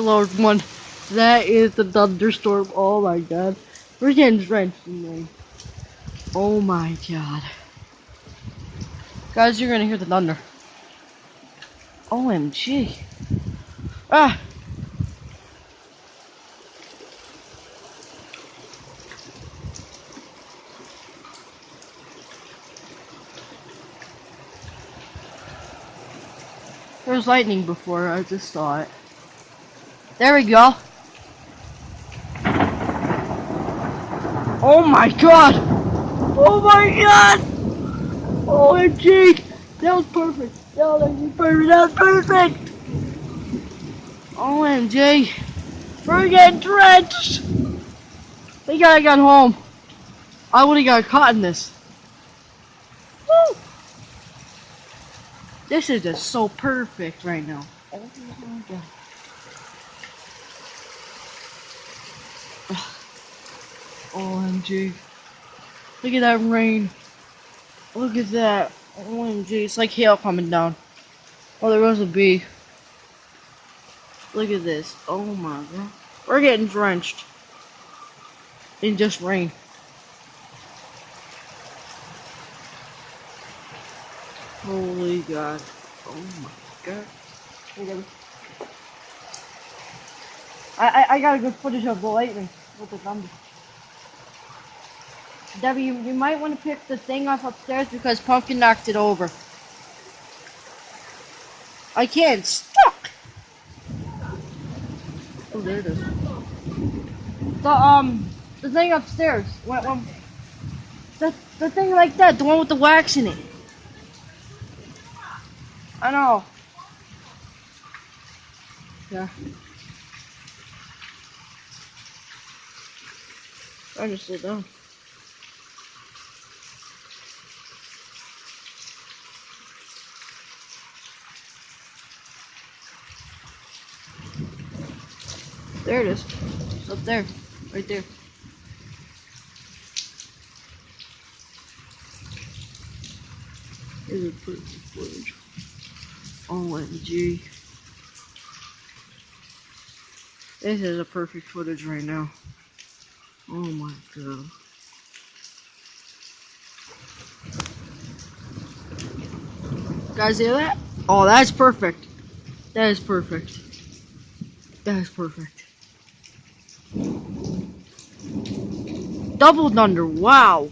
Lord, one. That is the thunderstorm. Oh my god. We're getting drenched in rain. Oh my god. Guys, you're gonna hear the thunder. OMG. Ah! There was lightning before, I just saw it. There we go. Oh my god! Oh my god! OMG! That was perfect. That was perfect. That was perfect! OMG! We're getting drenched! Thank God I got home. I would've got caught in this. Woo! This is just so perfect right now. Oh my god. OMG. Look at that rain. Look at that. OMG. It's like hail coming down. Oh, there was a bee. Look at this. Oh my god. We're getting drenched. In just rain. Holy god. Oh my god. I got a good footage of the lightning with the thunder. Debbie, you might want to pick the thing off upstairs because Pumpkin knocked it over. I can't. Stuck! Oh, there it is. The thing upstairs. The thing like that, the one with the wax in it. I know. Yeah. I just slow down. There it is. It's up there. Right there. Here's a perfect footage. OMG. This is a perfect footage right now. Oh my god. Guys, hear that? Oh, that's perfect. That is perfect. That is perfect. Double thunder. Wow.